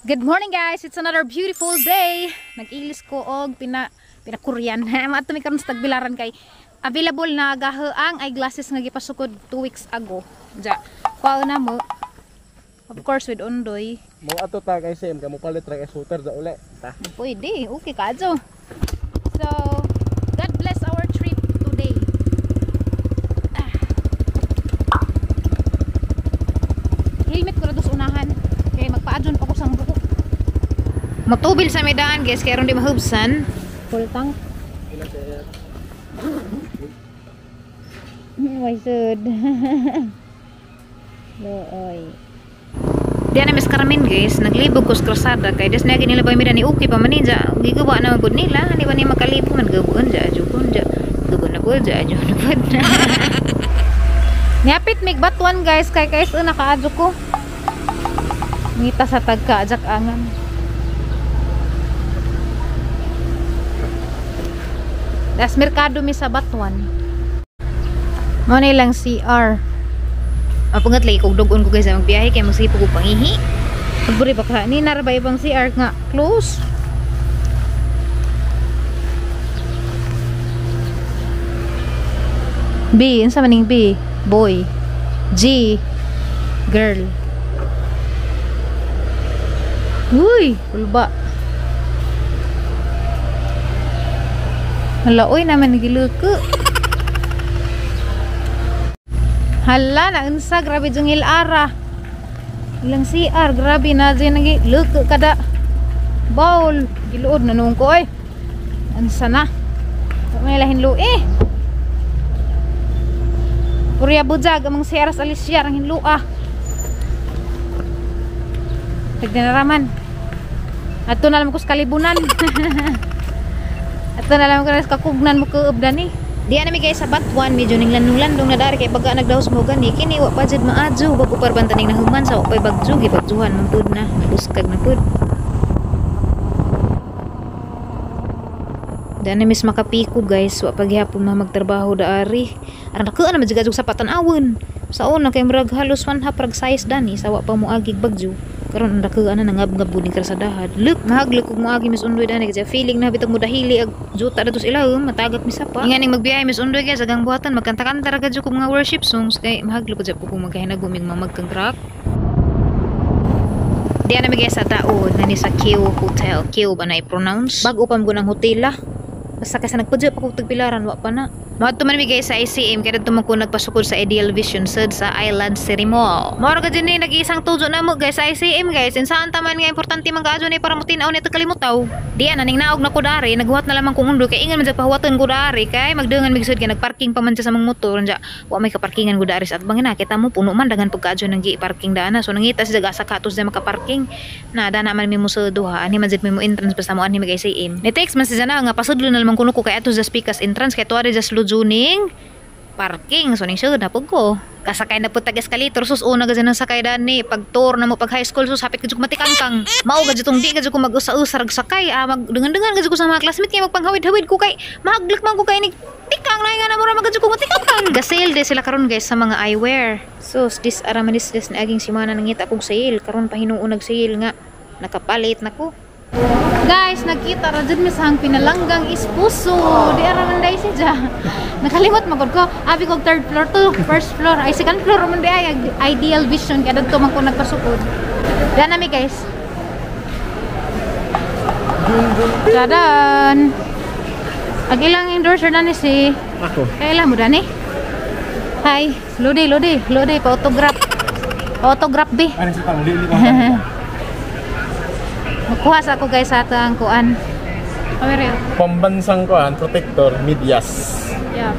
Good morning guys, it's another beautiful day. Nag-ilis ko og pinakuryan. Mato mi karon sa Tagbilaran kay available na gahaang eyeglasses nga gipasukod 2 weeks ago. Ja, kuha na mo. Of course with Ondoy. Mo ato ta kay sim kamo palit ra kay shooter da uli. Ta. Pwede, okay kadto. So, God bless our trip today. Helmet ko na dos unahan. Kay magpaadyon pa ko sang buko. Magtubil sa medaan guys, kaya ron di mahubsan. Full tank. Why sud? Looy. Diyan na Miss Carmen guys, naglibog ko sa krasada kay des na ginila ba mi ni okay pa maninja. Gigawa na gud nila, ani ba ni makalibo man gabuon ja jukon ja. Gabuon na gud ja jukon na gud. Niapit mig batuan guys, kay nakaadyo ko. Ngita sa tagkaajak angan. Das merkado mi sa Batuan. Mo na lang CR. Apangat lagi kog dogon ko guys magbiyahe kay magsipo ko pangihi. Pagburi pa ka ni narabay bang CR nga close. B, unsa maning B? Boy. G, girl. Uy, ulba. Hala, oy naman nagiluko. Hala, naunsa, grabe jungil ara. Ilang CR, grabe na dyan nagiluko kada bowl. Giluod na nung ko, oy. Ansa na. May lahin lu, eh. Purya bujag, amang CR sa alisyar, ang hinlu, ah. Nagdinaraman. Ato na lang ko sa kalibunan. Ato na lang ko sa kakugnan mo kaubdan ni. Diyan nami guys sa Batuan, medyo ning landong-landong na dari kay baga nagdahos mo gani kini wa pa jud maadyo bago parbantaning na human sa upay bagjo gibagjuhan man pud na buskag na pud. Diyan nami mis makapiko guys, wa paghapon na magtrabaho daari. Aran ako na majud sa patan-awon. Sa una kay murag halos 1/2 rag size dani sa wa pa mo agig bagjo. Karon ang dako ana nangab-ngab ni krasadahan. Look, nahaglek og moagi Miss Undoy dani kay feeling na bitag mo dahili ag juta datos ilahom matagak mi sapa. Inganing magbiyahe Miss Undoy guys agang buhatan magkanta-kanta ra gadyo kog mga worship songs kay mahaglek jud ko kung magkahinagumig mamagkang crack. Diyan na guys sa taod nani sa Q Hotel. Q ba na i-pronounce? Bago pa mo ng hotela. Basta kasi nagpadyo pa kog Tagbilaran wa pa na. Maadto man mi guys sa ICM kaya dito man ko nagpasukod sa Ideal Vision Sud sa Island City Mall. Mao ra gid ni nag-iisang tujo na mo guys sa ICM guys. Insan taman nga importante man kaadyo ni para mo tin-aw ni kalimutaw. Diyan naning naog na ko dari naghuwat na lamang kung undo kay ingon man jud pahuwatan ko dari kay magdengan mig sud kay nagparking pa man sa mga motor nya. Wa may kaparkingan ko dari sa atbang na kita mo puno man dagan pagkaadyo nang gi-parking dana. So nangita si daga sa katos na makaparking. Na dana man mi mo sa duha ani man jud mi mo entrance basta mo ani mag ICM. Ni text man si Jana nga pasudlo na lamang kuno ko kay ato sa speakers entrance kay tuari just lujuning parking so ning sud na pud ko kasakay na pud tag escalator sus una gid nang sakay dani pag tour na mo pag high school sus hapit gid ko matikangkang mao gid tong di gid ko mag-usa-usa rag sakay magdengan-dengan gid ko sa mga classmate kay magpanghawid-hawid ko kay mahaglek man ko kay ni tikang na nga na mura magad ko matikangkang gasale de sila karon guys sa mga eyewear sus this aramanis des na aging simana nangita kog sale karon pa hinuon nag sale nga nakapalit nako. Guys, nakita ra jud mi sa hang pinalanggang ispuso. Di ara man dai siya. Nakalimot magod ko. Abi kog third floor to first floor. Ay second floor man di ay Ideal Vision kay adto man ko nagpasukod. Diyan nami guys. Dadan. Agilang endorser na ni si Ako. Kailan mo dani? Hi, Lodi pa autograph. Autograph bi. Ano sa tang dili ko. Magkuha sa ako guys sa atang kuan. Kamera. Pambansang kuan protector Medias. Yeah.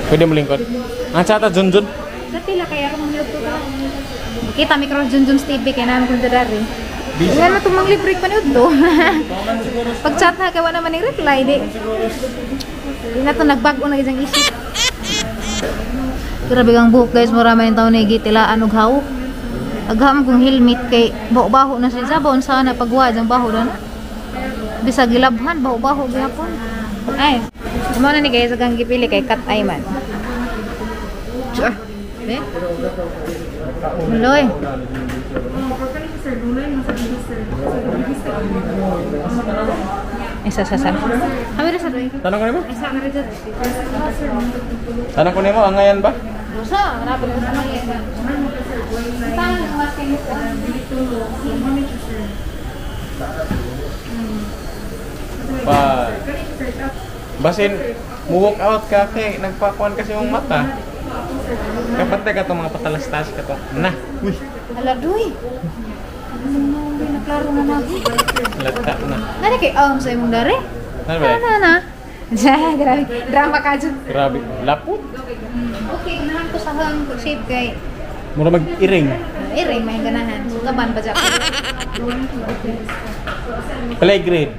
Pwede mo lingkod. Ang chata Junjun. Dati la kaya ro mga luto. Kita mi karon Junjun's TV kay naman kun dari. Yan na tumang libre pa niud do. Pag chat na kay wala man ni reply di. Di na to nagbag-o na isang isip. Grabe kang buhok guys, marami yung taon na igitilaan og hawok. Agham kong helmet kay baho na siya sabon sana pagwad ang baho na. Bisa gilabhan baho-baho gyapon. Ay, mo na ni guys agang gipili kay cat eye man. Sure. Be? Muloy. Isa sa sa. Kami rin sa doon. Tanong ko nimo? Isa na rin dyan. Tanong ko nimo ang ngayon ba? Rosa, grabe na sa mga yan. Saan ang mas kayo ko? Pa. Basin mu-walk out ka kay nagpakuan kasi yung mata. Kapatay ka itong mga patalastas ka to. Na. Uy. Aladoy. Naklaro na na. Lagta na. Nari kay sa imong dari? Ano ba? Na. Grabe. Drama ka dyan. Grabe. Lapot. Okay, ganahan ko sa hang shape kay Mura mag-iring. iring may ganahan. Sugaban ba dyan? Play grade.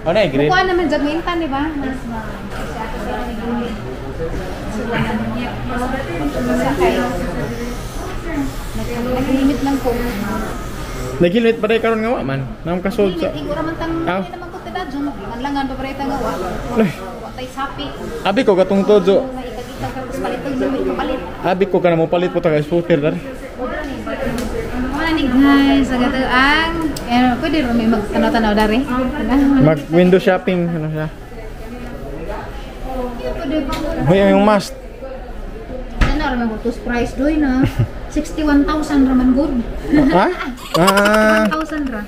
Ano yung grade? Bukuan naman dyan mintan, di ba? Nag-limit lang ko. Nagilwit pa rin karon nga wa man. Nang kasold sa. Limit, igura man tang Aw. naman ko tidad. Manlangan pa parita nga wa. Ay, Watay sapi. abi ko katong tojo. Ikagitaw ka tapos palitong lumit kapalit. Abi ko kana mo palit po ta kay scooter dar. Mga ni guys, agad ang pwede rin may mag-tanaw-tanaw dari. Mag window shopping ano siya. Pwede pa. Hoy yung must. Ano raman ko price doy na 61,000 raman good. Ha? Ah, 1,000 ra.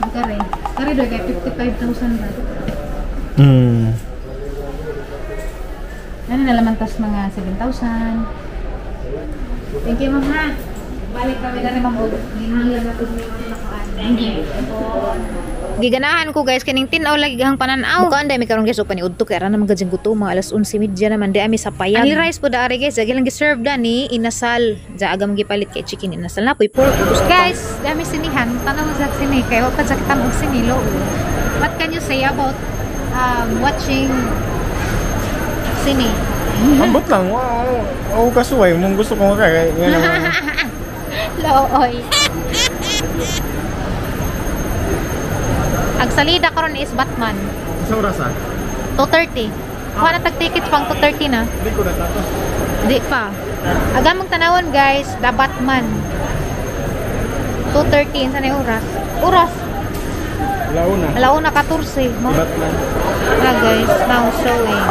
Kare. Kare doy kay 55,000 ra. Ano na laman tas mga 7,000. Thank you, ma'am ha. Balik kami na rin mamog. Ginahanglan na po Thank you. Giganahan ko guys kining tinaw lagi gang pananaw. Bukan dai mi karon guys upani udto kay ra na magajing gutom mga alas 11:30 naman di ami sa payag. Ang rice po daari guys, agi lang gi-serve da ni inasal. Ja agam gipalit kay chicken inasal na poy pork. Guys, dami sinihan, tanaw sa sini kay wa pa jakitan og sinilo. What can you say about watching sini? ambot lang. Wow, kasuway mong gusto ko kay ngano. Looy. Ang salida karon is Batman. Isang oras ah. 2:30. Kuha na tag-tickets pang 2:30 na. Hindi ko na tato. Di pa. Agam mong tanawon guys, The Batman. 2:30 sa na oras. Oras. Launa. Alauna 14. Batman. Na guys, now showing.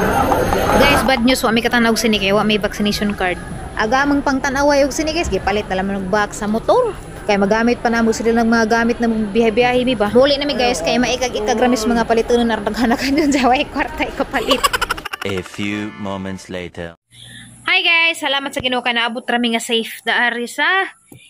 Guys, bad news wa may katanaw sini kay wa may vaccination card. Agamang pang tanaway og sini guys, gipalit na lang ng box sa motor. Kay magamit pa namo sila ng mga gamit na biyahe-biyahe mi ba. Huli na mi guys kay maikag-ikagramis mga palitunon na daghanakan yun sa way kwarta ikapalit. A few moments later. Hi guys, salamat sa Ginoo kay naabot rami nga safe daari sa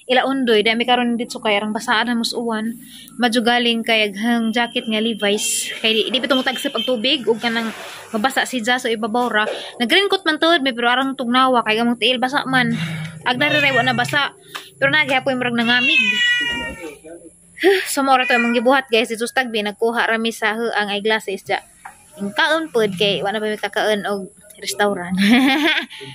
Ilaundoy. Dami karon dito kay arang basaan na musuan. Madyo galing kay aghang jacket nga Levi's. Kay di bitaw mo tagsip ang tubig ug kanang mabasa si Jaso ibabaw ra. Nag-raincoat man tud, may pero arang tugnawa kay gamong tiil basa man. Agdari rewa na basa. Pero nagyapoy murag nangamig. Sumora to imong gibuhat guys, dito sa tagbi nagkuha rami sa ang eyeglasses ja. Yung kaon pod kay wala pa mi kakaon og restaurant.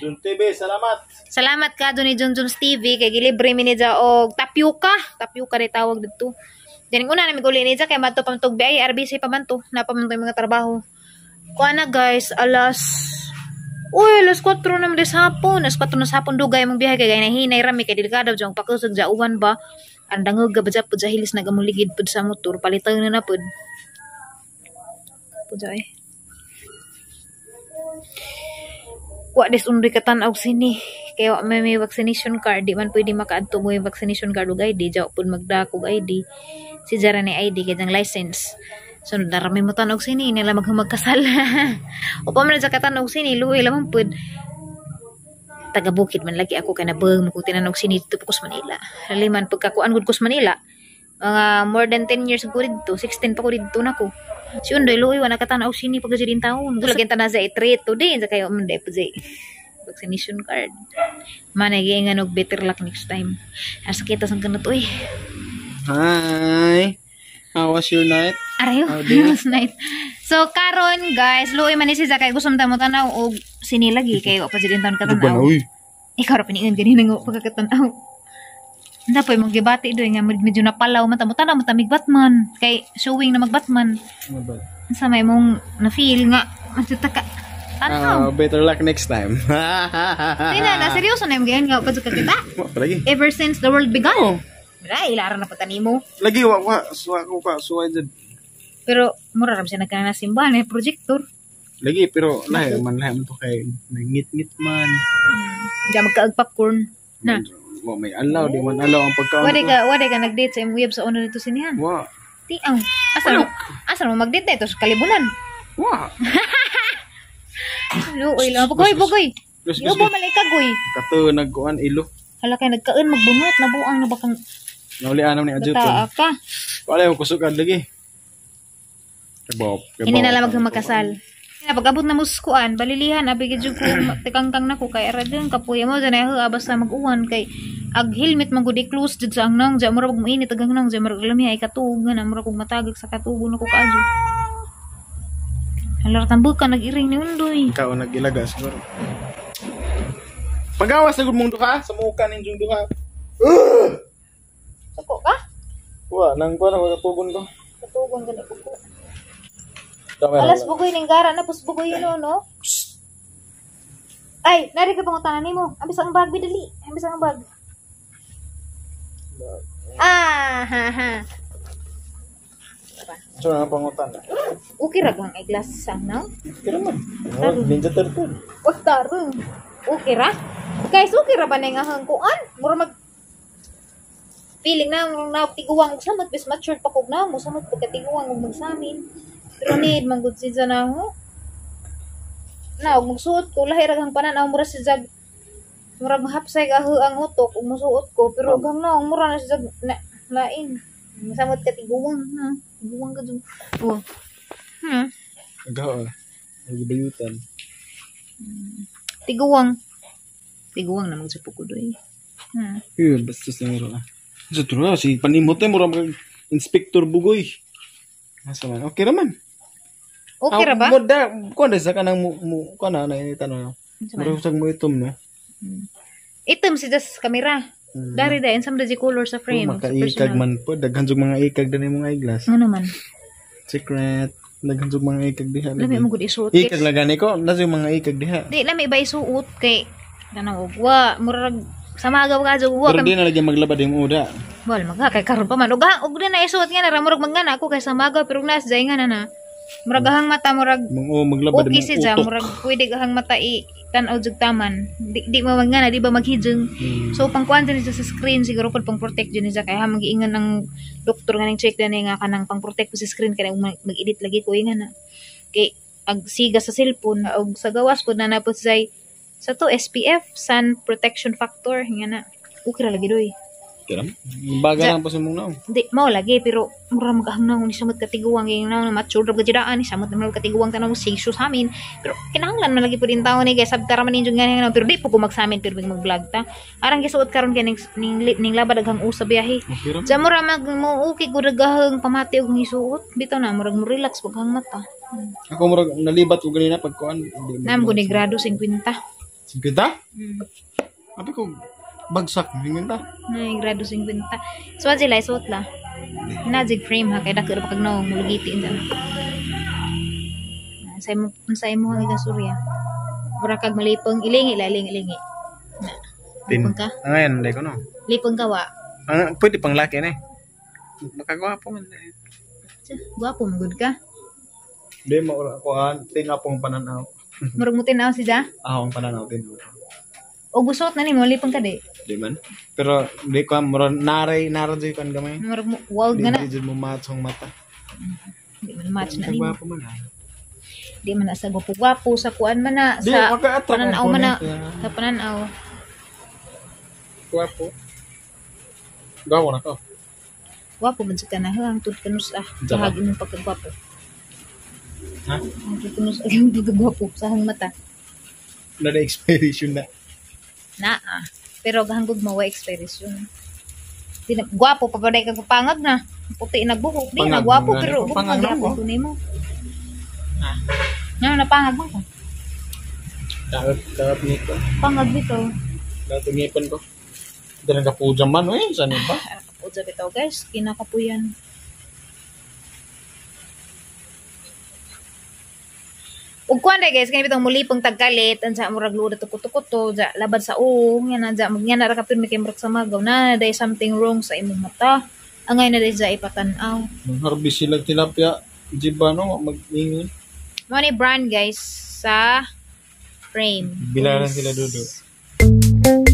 Junjun TV, salamat. Salamat ka doon ni Junjun's TV kay gilibre mi ni ja og tapioca. Tapioca ri tawag dito. Dining una na mi guli ni ja kay madto pamtog bi RBC pa man to. Napaman to mga trabaho. Kuha na guys, alas 4 naman des hapon. Alas 4 na sa hapon dugay mong biyahe kay nahinay rami kay delikado jang pakusog ja uwan ba. Andang ga ba pud sa hilis nagamuligid pud sa motor palitan na pud. Pud ay. Wa des undoy katanaw sini kaya wa may vaccination card di man pwede makaadto mo yung vaccination card ug ID jaw pud magdakog ID si jara ni ID kay jang license sunod na rami mo tanog sini nila magkasal o pa man sa katanog sini luwi lamang pud taga Bukid man lagi ako kay nabeng mo tinanog sini dito Kus Manila haliman pagkakuan gud Kus Manila mga more than 10 years ko dito 16 pa ko dito nako. Si Undoy luoy wa nakatanaw sini pag sa din taon. Gulagyan ta na sa i-treat to din sa kayo man po sa vaccination card. Managi nga og better luck next time. Asa kita sang kanot oy. Hi. How was your night? Arayo. Last night. So karon guys, luoy man ni si kay gusto mo tanaw og sini lagi kay wa pa sa din taon katanaw. Ikaw ra piningan ganina nga pagkatanaw. Dapoy mong gibati doy nga medyo napalaw man tamo tanaw matamig Batman kay showing na mag Batman. Sa may mong na feel nga matutaka Tanaw. Better luck next time. Hindi na, seryoso na yung ganyan nga pa kita. Wa pa lagi. Ever since the world began. Oh, Wala, ilaran na patani mo. lagi wa suwa ko ka suwa jud. Pero, mura ram siya nagkana na simbahan, may projector. Lagi pero lahi man to kay nangit-ngit man. Hindi magkaag popcorn. Na, Wa may alaw, di man alaw ang pagkaon. wade ka nag-date sa imong web sa una nito sinihan. Wa. Ti, asan mo mag-date na ito sa kalibunan? Wa. Luoy lang. Bugoy. Gus Iyo ba malikagoy? kato nagkuan ilo. Hala kay nagkaon magbunot, nabuang na bakang Nauli anam ni adjut. bataa ka. Wala ko kusugad lagi. Kabaw. Hindi na lang magkasal. Na pag-abot na muskuan, balilihan, abigid jud ko tikangkang nako kay ara dun kapuya mo danay ha basta mag-uwan kay ag helmet man gud i-close jud sa angnang, ja mura pag muinit ag angnang, ja mura lami ay katugan, mura kog matagag sa katugon nako kaadyo. Halar tambukan nag-iring ni undoy. Ikaw nagilaga siguro. Pagawas sa mong duha sa muka ninjong duha. Sako ka? Wa nang kuan ako tugon ko. Katugon ka na ko. Dami. Alas bugoy ning gara na pus bugoy yun no. Ay, nari ka pangutangan nimo. Ambis ang bag bidali. Ambis ang bag. Ah, ha. So na pangutan. Okay ra gang eyeglass sang no? Kira man. Oh, Ninja Turtle. Wah, tarong. Okay ra? Guys, okay ra ba na nga hangkuan? Mura mag feeling na tiguwang samot bis mature pa kog na mo samot pagkatiguwang og magsamin. Pero need manggod si na ho. Na og magsuot ko lahi ra gang pananaw mura si jag. Mura mahapsay ka ang utok ug musuot ko pero gang na mura na si jag na lain. Samot katiguwang ha. Tiguwang ka jud. Oh. Agaw. Nagibayutan. Tiguwang. Tiguwang na magsupo ko doy. Yun, basta sa meron ah. Sa tura, si panimot na mura mag Inspector Bugoy. Asa man? Okay raman. Okay ra ba? Moda, kuan sa kanang mo kana na ini tanong. Mura usag mo itom no. Item si das kamera. Dari da insam da color sa frame. Makaikag man po, daghan jug mga ikag dinay mga eyeglass. Ano man? Secret, daghan jug mga ikag diha. Lami mo gud isuot. Ikag lagani ko, nasa yung mga ikag diha. Di lami ba isuot kay kanang ugwa murag sama agaw ka jud Pero ugwa. di na lagi maglabad yung uda. Wal maga kay karon pa man ug din na isuot nga na murag mangana ako kay sama agaw pero nas jay nga na. Murag ahang mata murag Maglabad okay yung si jam utok. murag pwede ahang mata i tan-aw jud taman. Di mo mangana di ba maghijeng. So pangkuan din sa screen siguro pud pang protect jud niya kay ha magiingon ng doktor nga ning check din nga kanang pang protect sa screen kay mag-edit lagi ko ingan na. Kay ag siga sa cellphone og sa gawas pud na napot say sa to SPF sun protection factor nga na. Okay ra lagi doy. Kira. Baga lang pa sa mong naong. Di mao lagi pero mura magahangnaw ni samot katiguang yung na mature ra gadidaan ni samot na katiguang tanaw sisyo sa amin. Pero kinahanglan man lagi pud din tawo ni guys sabta ra man ninyo nga pero di po ko magsamin pero mag-vlog ta. Arang gisuot karon kay ning labad daghang usab biyahe. Okay ra. Sa mura mo okay gud gahang pamati og isuot bitaw na murag mo relax pag hang mata. Ako murag nalibat ko ganina pag kuan. Nam gud ni grado 50. Kita? Apa ko bagsak ningon ta? Nay grado 50. So sila isuot la. Najig frame ha kay dako ra pag naw mulugiti inda. Sa mo nga surya. Mura kag malipong ilingi ilingi. Lipong ka? Ngayon, hindi ko no. Lipong ka wa. Pwede pang laki na eh. Makagwapo man eh. Gwapo mo gud ka. Hindi mo kuan, tinga pong pananaw. Murag mo tinaw si da. Akong pananaw tinga. O gusot na ni mo lipong ka di. Di man. Pero di ko mura naray di kan gamay. Murag mo wild nga na. Di mo matchong mata. Di man match na nimo. Kagwapo man ah. Di man na sa gwapo sa kuan man na Di, sa maka-attract pananaw ang man na. kunin. Sa pananaw. Gwapo. Gawa na ko. Gwapo man sa kana hang tud kanus Diba? bahagi mo pagkagwapo. Ha? Ang tud kanus ang pagkagwapo sa hang mata. Na expiration na. Pero gahanggog mo wa expiration. Di na gwapo pa paday kag pangag na. Puti nagbuhok. Di na Pangag gwapo mo nga, pero pangag gwapo mo. tunay mo. Ha? Nga na pangag mo ko. Dapat nito. Pangag dito. Dapat ngipon ko. Dala ka po dyan man. Eh, saan yun ba? Udza bitaw guys, kinakapuyan. Ug kuan guys, kani bitong mulipong tagkalit ansa murag luda tukot-tukot ja labad sa uong yan na magnya na ra kapin mi kay murag sa magaw na day something wrong sa imong mata. Angay na day sa ipatan-aw. Mag-harvest sila tilapia. Di ba no? Mag-ingin. Mo ni brand guys sa frame. Bilaran sila dudo.